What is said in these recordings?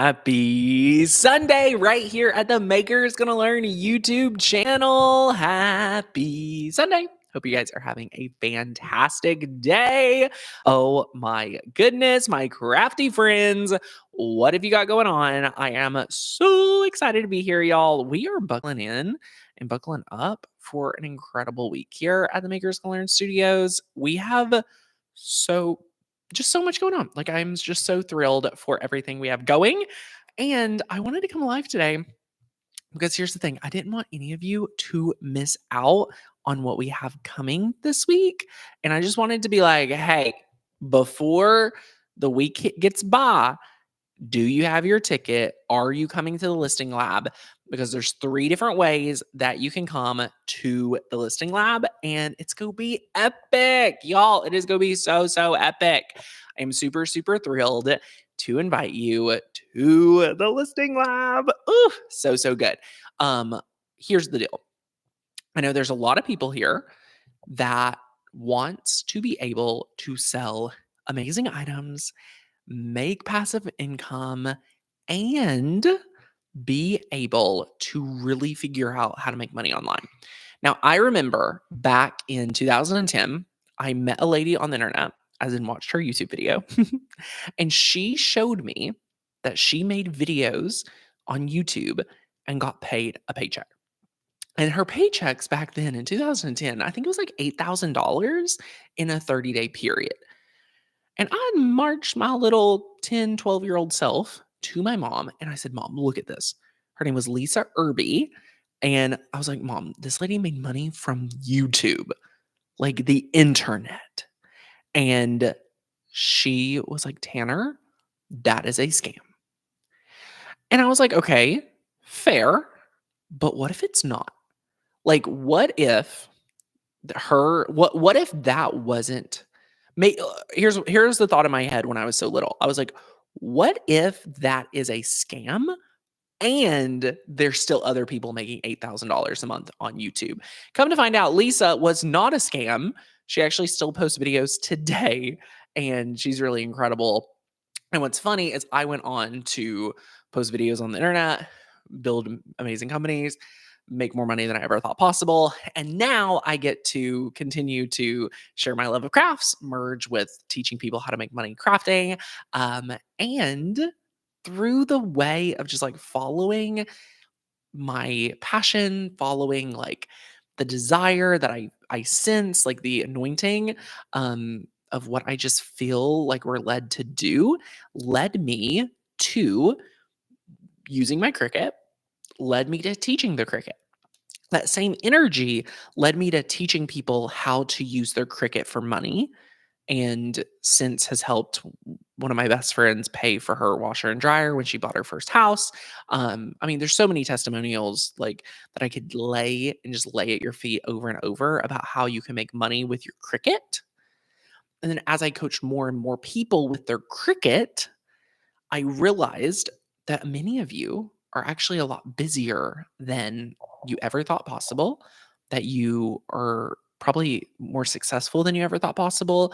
Happy Sunday right here at the Makers Gonna Learn YouTube channel. Happy Sunday. Hope you guys are having a fantastic day. Oh my goodness, my crafty friends. What have you got going on? I am so excited to be here, y'all. We are buckling in and buckling up for an incredible week here at the Makers Gonna Learn Studios. We have so much going on. Like, I'm just so thrilled for everything we have going. And I wanted to come live today because here's the thing, I didn't want any of you to miss out on what we have coming this week. And I just wanted to be like, hey, before the week gets by, do you have your ticket? Are you coming to the listing lab? Because there's 3 different ways that you can come to the listing lab, and it's going to be epic. Y'all, it is going to be so epic. I'm super thrilled to invite you to the listing lab. Ooh, so good. Here's the deal. I know there's a lot of people here that wants to be able to sell amazing items, make passive income, and be able to really figure out how to make money online. Now, I remember back in 2010, I met a lady on the internet, as in watched her YouTube video, and she showed me that she made videos on YouTube and got paid a paycheck. And her paychecks back then in 2010, I think it was like $8,000 in a 30-day period. And I marched my little 10, 12-year-old self to my mom and I said, Mom, look at this. Her name was Lisa Irby. And I was like, Mom, this lady made money from YouTube, like the internet. And she was like, Tanner, that is a scam. And I was like, okay, fair. But what if it's not? Like, what if what if that wasn't here's the thought in my head when I was so little. I was like, what if that is a scam and there's still other people making $8,000 a month on YouTube? Come to find out, Lisa was not a scam. She actually still posts videos today and she's really incredible. And what's funny is I went on to post videos on the internet, build amazing companies, make more money than I ever thought possible. And now I get to continue to share my love of crafts, merge with teaching people how to make money crafting. And through the way of just like following my passion, following like the desire that I sense, like the anointing of what I just feel like we're led to do, led me to using my Cricut, led me to teaching the Cricut. That same energy led me to teaching people how to use their Cricut for money, and since has helped one of my best friends pay for her washer and dryer when she bought her first house. I mean, there's so many testimonials like that I could lay and just lay at your feet over and over about how you can make money with your Cricut. And then as I coached more and more people with their Cricut, I realized that many of you are actually a lot busier than you ever thought possible, that you are probably more successful than you ever thought possible,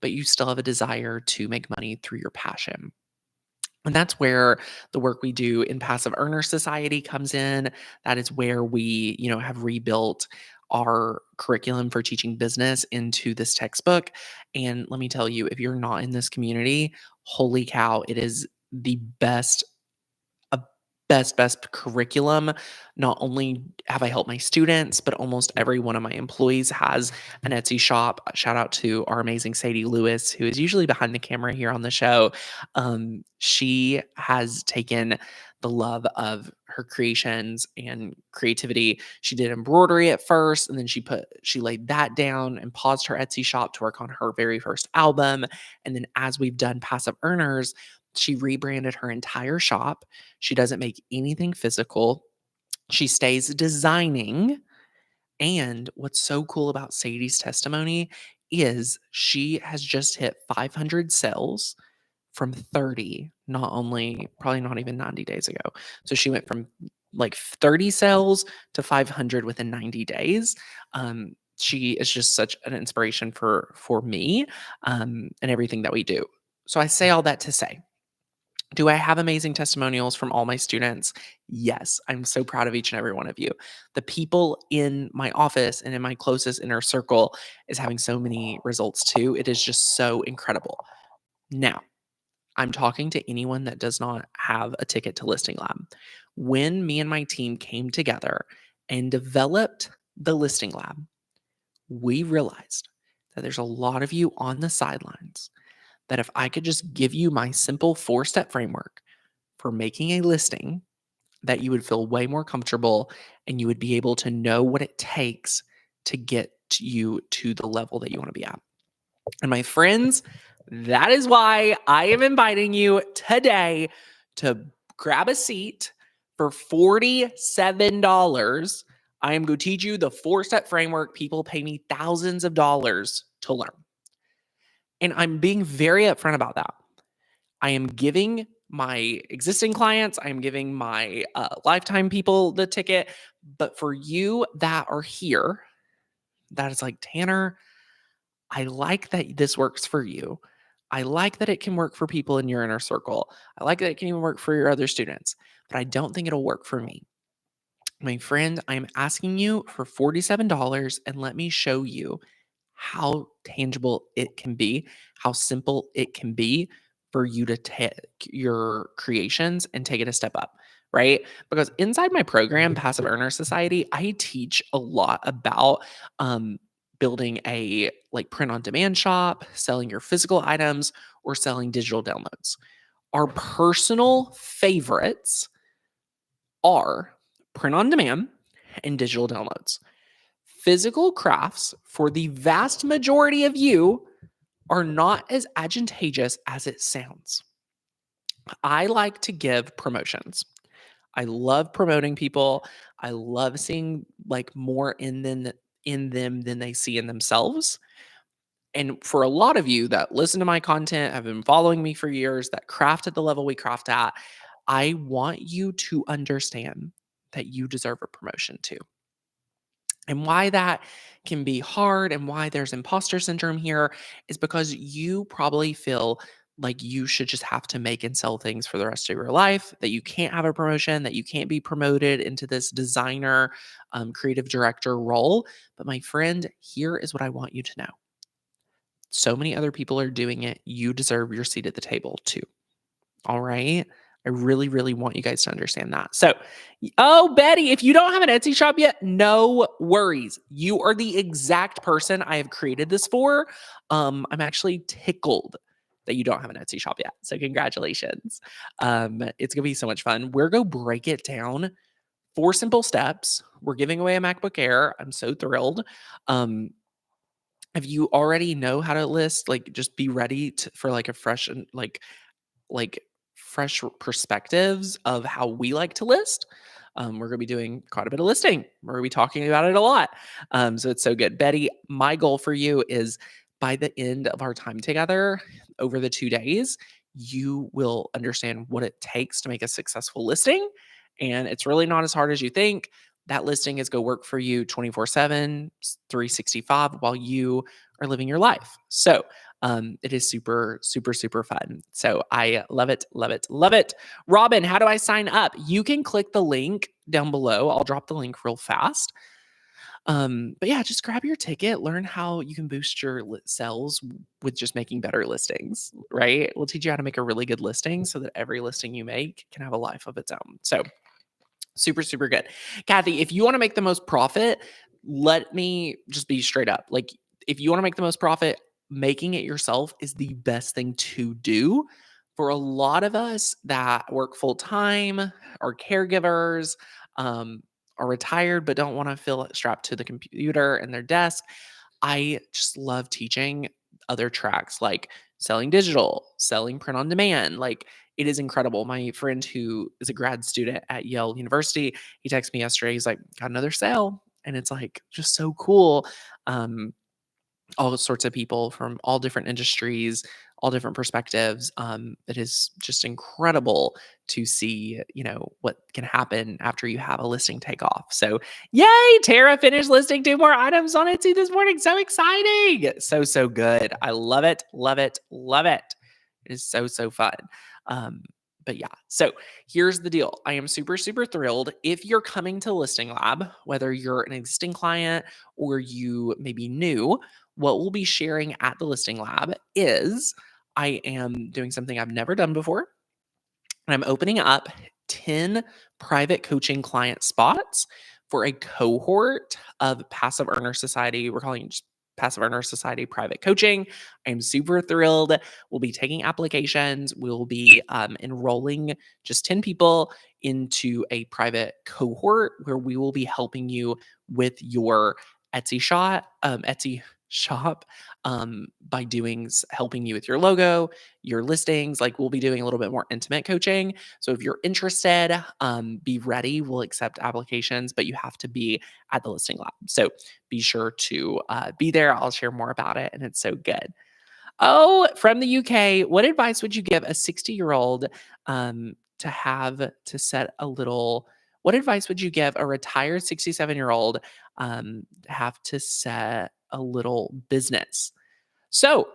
but you still have a desire to make money through your passion. And that's where the work we do in Passive Earner Society comes in. That is where we, have rebuilt our curriculum for teaching business into this textbook. And let me tell you, if you're not in this community, holy cow, it is the best best curriculum. Not only have I helped my students, but almost every one of my employees has an Etsy shop. Shout out to our amazing Sadie Lewis, who is usually behind the camera here on the show. She has taken the love of her creations and creativity. She did embroidery at first, and then she laid that down and paused her Etsy shop to work on her very first album. And then as we've done Passive Earners, she rebranded her entire shop. She doesn't make anything physical. She stays designing. And what's so cool about Sadie's testimony is she has just hit 500 sales from 30, probably not even 90 days ago. So she went from like 30 sales to 500 within 90 days. She is just such an inspiration for me and everything that we do. So I say all that to say, Do I have amazing testimonials from all my students? Yes. I'm so proud of each and every one of you. The people in my office and in my closest inner circle is having so many results too. It is just so incredible. Now, I'm talking to anyone that does not have a ticket to Listing Lab. When me and my team came together and developed the Listing Lab, we realized that there's a lot of you on the sidelines that if I could just give you my simple 4-step framework for making a listing, that you would feel way more comfortable and you would be able to know what it takes to get you to the level that you want to be at. And my friends, that is why I am inviting you today to grab a seat for $47. I am going to teach you the 4-step framework people pay me thousands of dollars to learn. And I'm being very upfront about that. I am giving my existing clients, I am giving my lifetime people the ticket. But for you that are here, that is like, Tanner, I like that this works for you. I like that it can work for people in your inner circle. I like that it can even work for your other students, but I don't think it'll work for me. My friend, I'm asking you for $47 and let me show you how tangible it can be, how simple it can be for you to take your creations and take it a step up, right? Because inside my program, Passive Earner Society, I teach a lot about building a like print on demand shop, selling your physical items, or selling digital downloads. Our personal favorites are print on demand and digital downloads. Physical crafts, for the vast majority of you, are not as advantageous as it sounds. I like to give promotions. I love promoting people. I love seeing like more in them than they see in themselves. And for a lot of you that listen to my content, have been following me for years, that craft at the level we craft at, I want you to understand that you deserve a promotion too. And why that can be hard and why there's imposter syndrome here is because you probably feel like you should just have to make and sell things for the rest of your life, that you can't have a promotion, that you can't be promoted into this designer, creative director role. But my friend, here is what I want you to know. So many other people are doing it. You deserve your seat at the table too. All right. I really, really want you guys to understand that. So, oh, Betty, if you don't have an Etsy shop yet, no worries. You are the exact person I have created this for. I'm actually tickled that you don't have an Etsy shop yet. So, congratulations. It's going to be so much fun. We're going to break it down 4 simple steps. We're giving away a MacBook Air. I'm so thrilled. If you already know how to list, like just be ready for like a fresh and like fresh perspectives of how we like to list. We're going to be doing quite a bit of listing. We're going to be talking about it a lot. So it's so good. Betty, my goal for you is by the end of our time together over the 2 days, you will understand what it takes to make a successful listing. And it's really not as hard as you think. That listing is going to work for you 24/7, 365 while you are living your life. So it is super, super, super fun. So I love it, love it, love it. Robin, how do I sign up? You can click the link down below. I'll drop the link real fast. But yeah, just grab your ticket, learn how you can boost your sales with just making better listings, right? We'll teach you how to make a really good listing so that every listing you make can have a life of its own. So super, super good. Kathy, if you want to make the most profit, let me just be straight up. Like, if you want to make the most profit, making it yourself is the best thing to do. For a lot of us that work full time, are caregivers, are retired, but don't want to feel strapped to the computer and their desk, I just love teaching other tracks like selling digital, selling print on demand. Like, it is incredible. My friend who is a grad student at Yale University, he texted me yesterday. He's like, got another sale. And it's like just so cool. Um, all sorts of people from all different industries, all different perspectives. It is just incredible to see, what can happen after you have a listing take off. So, yay, Tara finished listing 2 more items on Etsy this morning. So exciting. So, so good. I love it, love it, love it. It is so, so fun. Um, But yeah, so here's the deal. I am super, super thrilled. If you're coming to Listing Lab, whether you're an existing client or you may be new, what we'll be sharing at the Listing Lab is I am doing something I've never done before. And I'm opening up 10 private coaching client spots for a cohort of Passive Earner Society. We're calling it just Passive Earner Society private coaching. I'm super thrilled. We'll be taking applications. We'll be enrolling just 10 people into a private cohort where we will be helping you with your Etsy shop by helping you with your logo, your listings. Like, we'll be doing a little bit more intimate coaching. So if you're interested, be ready. We'll accept applications, but you have to be at the Listing Lab. So be sure to be there. I'll share more about it, and it's so good. Oh, from the UK, what advice would you give a 60-year-old to have to set a little? What advice would you give a retired 67-year-old have to set a little business? So,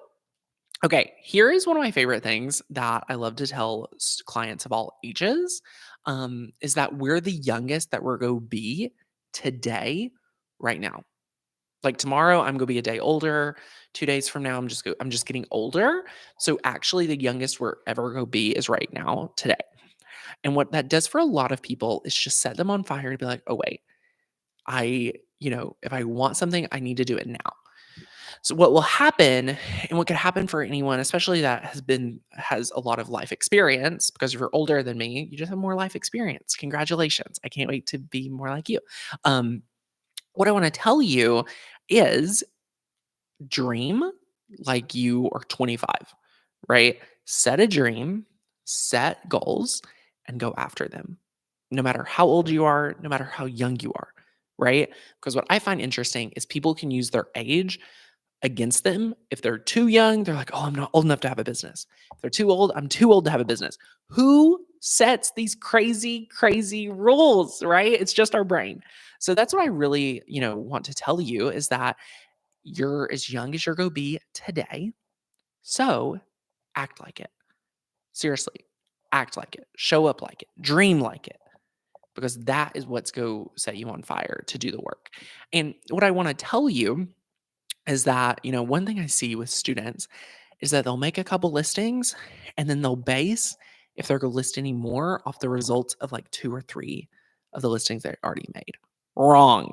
okay, here is one of my favorite things that I love to tell clients of all ages, is that we're the youngest that we're going to be today, right now. Like, tomorrow, I'm gonna be a day older. 2 days from now, I'm just getting older. So actually, the youngest we're ever gonna be is right now, today. And what that does for a lot of people is just set them on fire to be like, "Oh, wait, if I want something, I need to do it now." So what will happen, and what could happen for anyone, especially that has a lot of life experience, because if you're older than me, you just have more life experience. Congratulations. I can't wait to be more like you. Um, what I wanna tell you is dream like you are 25, right? Set a dream, set goals, and go after them. No matter how old you are, no matter how young you are, right? Because what I find interesting is people can use their age against them. If they're too young, they're like, "Oh, I'm not old enough to have a business." If they're too old, "I'm too old to have a business." Who sets these crazy, crazy rules, right? It's just our brain. So that's what I really, want to tell you, is that you're as young as you're going to be today. So act like it. Seriously, act like it. Show up like it. Dream like it. Because that is what's going to set you on fire to do the work. And what I want to tell you is that, one thing I see with students is that they'll make a couple listings and then they'll base, if they're going to list any more, off the results of like 2 or 3 of the listings they already made. Wrong.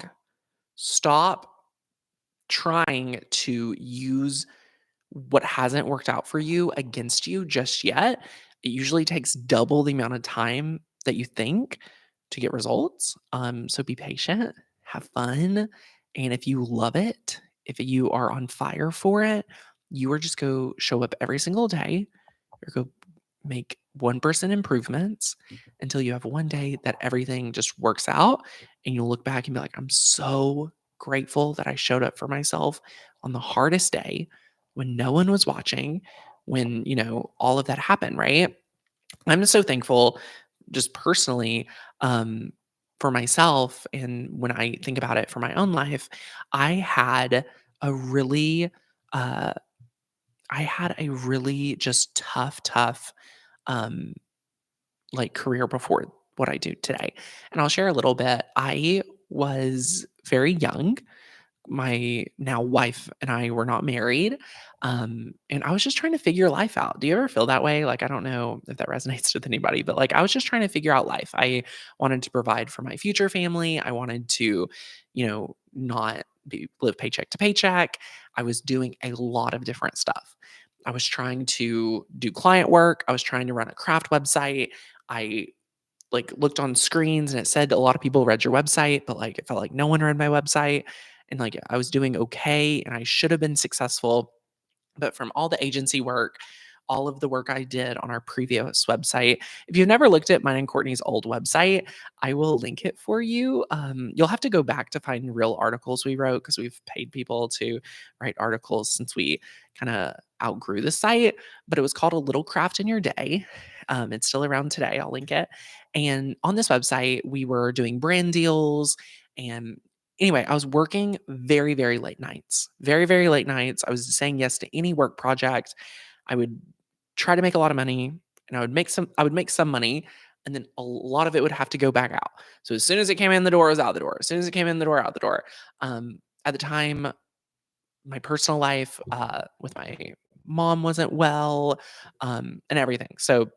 Stop trying to use what hasn't worked out for you against you just yet. It usually takes double the amount of time that you think to get results. So be patient, have fun, and if you love it, if you are on fire for it, you are just go show up every single day. You're go make 1% improvements until you have one day that everything just works out, and you'll look back and be like, "I'm so grateful that I showed up for myself on the hardest day when no one was watching, when, all of that happened," right? I'm just so thankful, just personally, for myself. And when I think about it for my own life, I had a really, uh, just tough, um, like, career before what I do today. And I'll share a little bit. I was very young. My now wife and I were not married. And I was just trying to figure life out. Do you ever feel that way? Like, I don't know if that resonates with anybody, but like, I was just trying to figure out life. I wanted to provide for my future family. I wanted to, not live paycheck to paycheck. I was doing a lot of different stuff. I was trying to do client work. I was trying to run a craft website. I like looked on screens and it said a lot of people read your website, but like it felt like no one read my website. And like I was doing okay and I should have been successful. But from all the agency work, all of the work I did on our previous website, if you've never looked at mine and Courtney's old website, I will link it for you. You'll have to go back to find real articles we wrote because we've paid people to write articles since we kind of outgrew the site. But it was called A Little Craft in Your Day. It's still around today. I'll link it. And on this website, we were doing brand deals. And anyway, I was working very, very late nights, very, very late nights. I was saying yes to any work project. I would try to make a lot of money and I would make some money, and then a lot of it would have to go back out. So as soon as it came in the door, it was out the door. As soon as it came in the door, out the door. At the time, my personal life with my mom wasn't well, and everything. So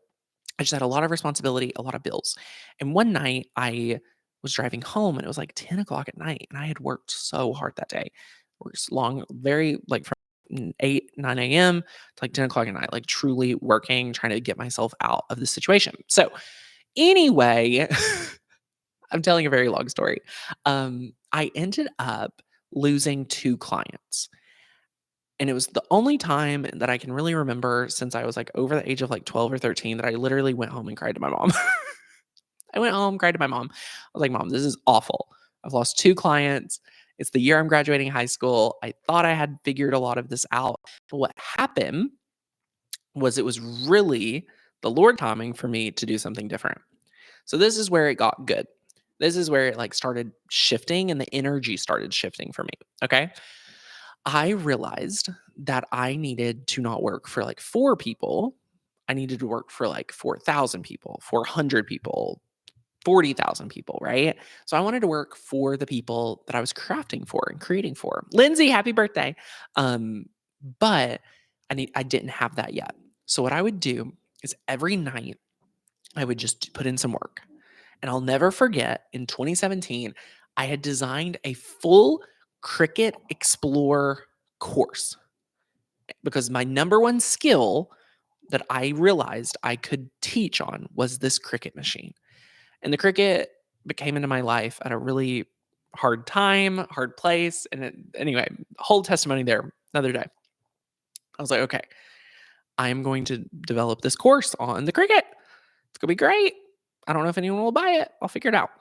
I just had a lot of responsibility, a lot of bills. And one night I was driving home and it was like 10 o'clock at night. And I had worked so hard that day. Worked long, very like from 8, 9 a.m. to like 10 o'clock at night, like truly working, trying to get myself out of the situation. So anyway, I'm telling a very long story. I ended up losing 2 clients. And it was the only time that I can really remember since I was like over the age of like 12 or 13 that I literally went home and cried to my mom. I went home, cried to my mom. I was like, Mom, this is awful. I've lost 2 clients. It's the year I'm graduating high school. I thought I had figured a lot of this out. But what happened was it was really the Lord timing for me to do something different. So this is where it got good. This is where it like started shifting and the energy started shifting for me. Okay. I realized that I needed to not work for like 4 people. I needed to work for like 4,000 people, 400 people, 40,000 people, right? So I wanted to work for the people that I was crafting for and creating for. Lindsay, happy birthday. But I didn't have that yet. So what I would do is every night I would just put in some work. And I'll never forget in 2017, I had designed a full Cricut Explore course because my number one skill that I realized I could teach on was this Cricut machine. And the Cricut came into my life at a really hard time, hard place. And anyway, whole testimony there another day. I was like, okay, I am going to develop this course on the Cricut. It's going to be great. I don't know if anyone will buy it. I'll figure it out.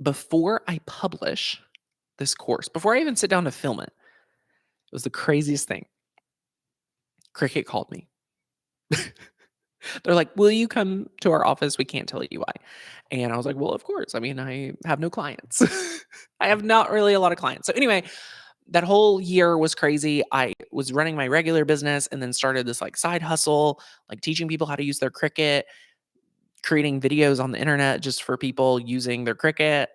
Before I publish this course, before I even sit down to film it, it was the craziest thing. Cricut called me. They're like, will you come to our office? We can't tell you why. And I was like, well, of course. I mean, I have no clients. I have not really a lot of clients. So anyway, that whole year was crazy. I was running my regular business and then started this like side hustle, like teaching people how to use their Cricut, creating videos on the internet just for people using their Cricut.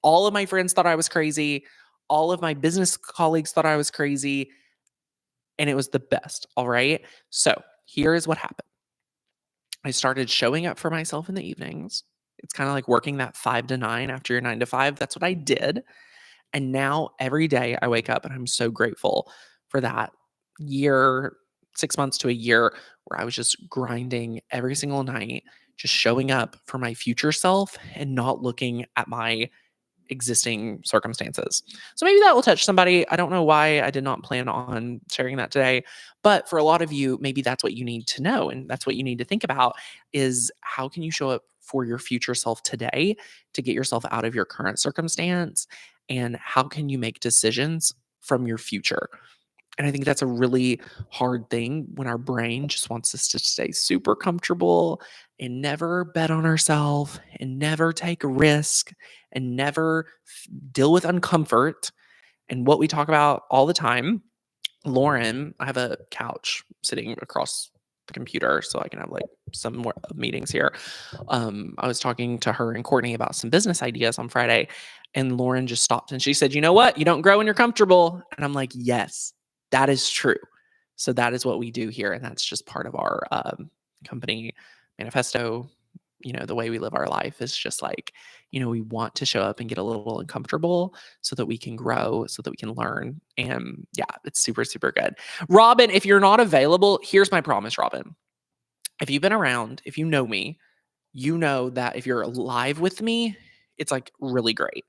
All of my friends thought I was crazy. All of my business colleagues thought I was crazy. And it was the best. All right. So here is what happened. I started showing up for myself in the evenings. It's kind of like working that 5 to 9 after your 9 to 5. That's what I did. And now every day I wake up and I'm so grateful for that year, 6 months to a year where I was just grinding every single night, just showing up for my future self and not looking at my existing circumstances. So maybe that will touch somebody. I don't know why I did not plan on sharing that today, but for a lot of you, maybe that's what you need to know. And that's what you need to think about is how can you show up for your future self today to get yourself out of your current circumstance? And how can you make decisions from your future? And I think that's a really hard thing when our brain just wants us to stay super comfortable and never bet on ourselves and never take a risk and never deal with uncomfort. And what we talk about all the time, Lauren, I have a couch sitting across the computer so I can have like some more meetings here. I was talking to her and Courtney about some business ideas on Friday, and Lauren just stopped and she said, you know what? You don't grow when you're comfortable. And I'm like, yes, that is true. So that is what we do here. And that's just part of our company manifesto. You know, the way we live our life is just like, you know, we want to show up and get a little uncomfortable so that we can grow, so that we can learn. And yeah, it's super, super good. Robin, if you're not available, here's my promise, Robin. If you've been around, if you know me, you know that if you're live with me, it's like really great.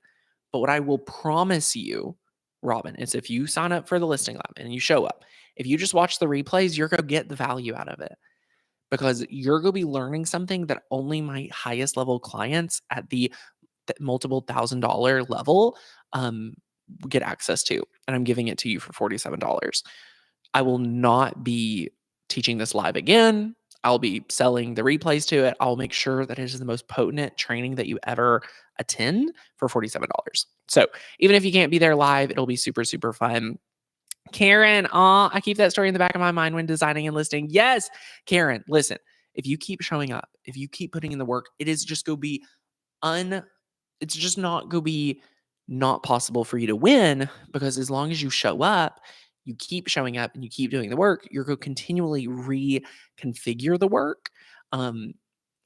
But what I will promise you, Robin, is if you sign up for the listing lab and you show up, if you just watch the replays, you're going to get the value out of it because you're going to be learning something that only my highest level clients at the multiple $1,000 level get access to. And I'm giving it to you for $47. I will not be teaching this live again. I'll be selling the replays to it. I'll make sure that it is the most potent training that you ever attend for $47. So even if you can't be there live, it'll be super, super fun. Karen, I keep that story in the back of my mind when designing and listing. Yes, Karen, listen, if you keep showing up, if you keep putting in the work, it is just going to be it's just not going to be not possible for you to win, because as long as you show up, you keep showing up and you keep doing the work, you're going to continually reconfigure the work. Um,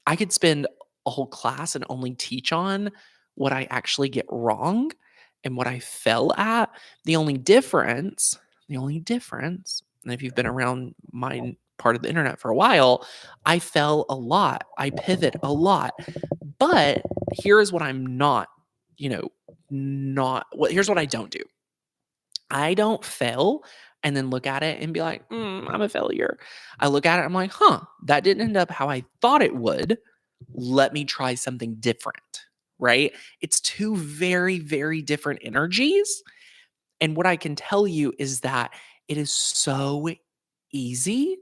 I could spend a whole class and only teach on what I actually get wrong and what I fell at. The only difference, and if you've been around my part of the internet for a while, I fell a lot. I pivot a lot. But here is what I'm not, you know, not what here's what I don't do. I don't fail and then look at it and be like, I'm a failure. I look at it, I'm like, that didn't end up how I thought it would. Let me try something different, right? It's two very, very different energies. And what I can tell you is that it is so easy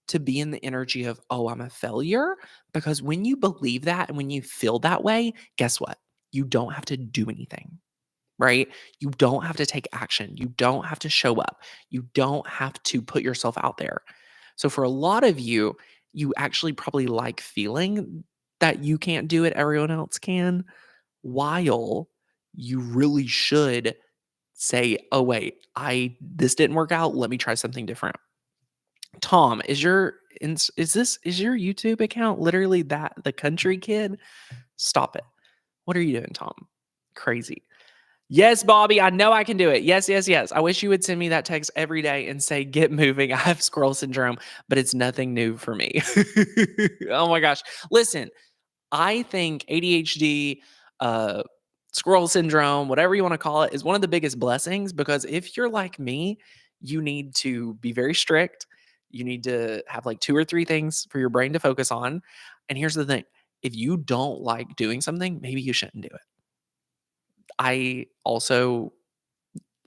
to be in the energy of, oh, I'm a failure. Because when you believe that and when you feel that way, guess what? You don't have to do anything, right? You don't have to take action. You don't have to show up. You don't have to put yourself out there. So for a lot of you, you actually probably like feeling that you can't do it, everyone else can, while you really should say, "Oh wait, I this didn't work out. Let me try something different." Tom, is your YouTube account literally that the country kid? Stop it. What are you doing, Tom? Crazy. Yes, Bobby, I know I can do it. Yes, yes, yes. I wish you would send me that text every day and say, "Get moving." I have scroll syndrome, but it's nothing new for me. Oh my gosh. Listen, I think ADHD, uh, scroll syndrome, whatever you want to call it, is one of the biggest blessings, because if you're like me, you need to be very strict. You need to have like two or three things for your brain to focus on. And here's the thing, if you don't like doing something, maybe you shouldn't do it. I also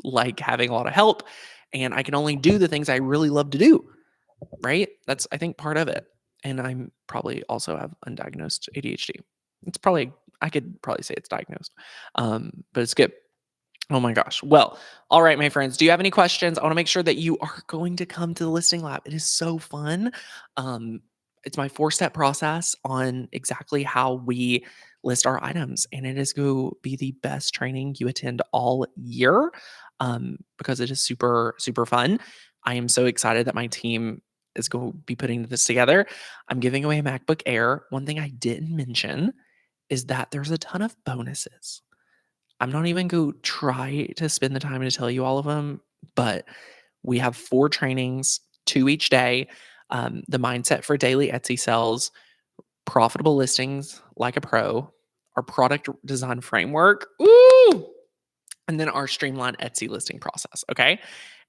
like having a lot of help, and I can only do the things I really love to do, right? That's, I think, part of it. And I'm probably also have undiagnosed ADHD. It's probably, I could probably say it's diagnosed. But it's good. Oh my gosh. Well, all right, my friends. Do you have any questions? I want to make sure that you are going to come to the listing lab. It is so fun. Um, it's my 4-step process on exactly how we list our items, and it is going to be the best training you attend all year, because it is super, super fun. I am so excited that my team is going to be putting this together. I'm giving away a MacBook Air. One thing I didn't mention is that there's a ton of bonuses. I'm not even going to try to spend the time to tell you all of them, but we have 4 trainings, 2 each day. The mindset for daily Etsy sales, profitable listings like a pro, our product design framework, ooh, and then our streamlined Etsy listing process. Okay.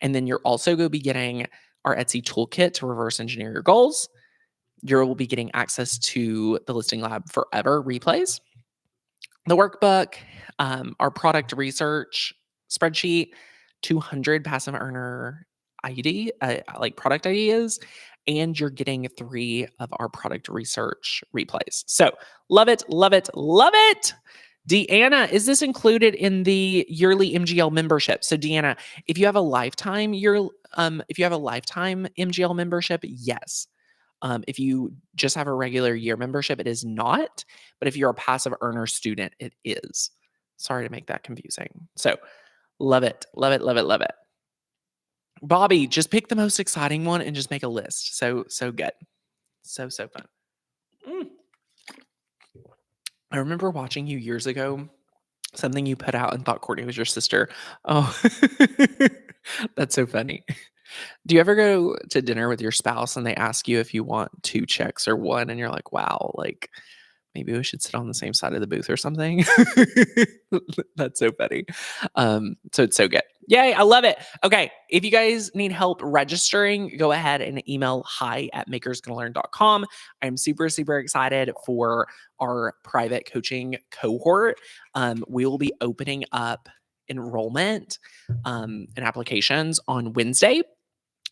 And then you're also going to be getting our Etsy toolkit to reverse engineer your goals. You will be getting access to the Listing Lab Forever replays, the workbook, our product research spreadsheet, 200 passive earner like product ideas, and you're getting 3 of our product research replays. So love it, love it, love it. Deanna, is this included in the yearly MGL membership? So Deanna, if you have a lifetime MGL membership, yes. If you just have a regular year membership, it is not. But if you're a passive earner student, it is. Sorry to make that confusing. So love it, love it, love it, love it. Bobby, just pick the most exciting one and just make a list. So good. So fun. I remember watching you years ago, something you put out and thought Courtney was your sister. Oh, that's so funny. Do you ever go to dinner with your spouse and they ask you if you want 2 checks or 1, and you're like, wow, like maybe we should sit on the same side of the booth or something? That's so funny. So it's so good. Yay, I love it. Okay, if you guys need help registering, go ahead and email hi@makersgonnalearn.com. I'm super, super excited for our private coaching cohort. We will be opening up enrollment and applications on Wednesday.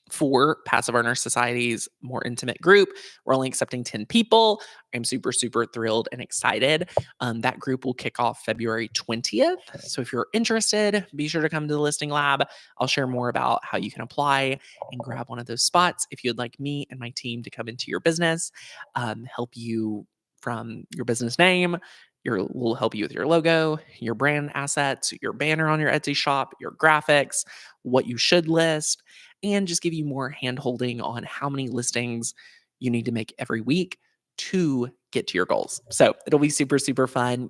for Passive Earner Society's more intimate group. We're only accepting 10 people. I'm super, super thrilled and excited. That group will kick off February 20th. So if you're interested, be sure to come to the Listing Lab. I'll share more about how you can apply and grab one of those spots if you'd like me and my team to come into your business, help you from your business name. We'll help you with your logo, your brand assets, your banner on your Etsy shop, your graphics, what you should list, and just give you more hand holding on how many listings you need to make every week to get to your goals. So it'll be super, super fun.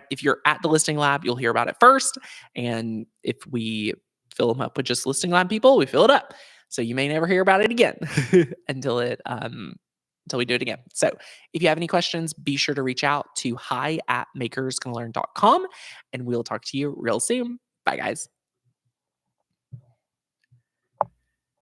If you're at the Listing Lab, you'll hear about it first. And if we fill them up with just Listing Lab people, we fill it up. So you may never hear about it again until we do it again. So if you have any questions, be sure to reach out to hi@makersgonnalearn.com and we'll talk to you real soon. Bye, guys.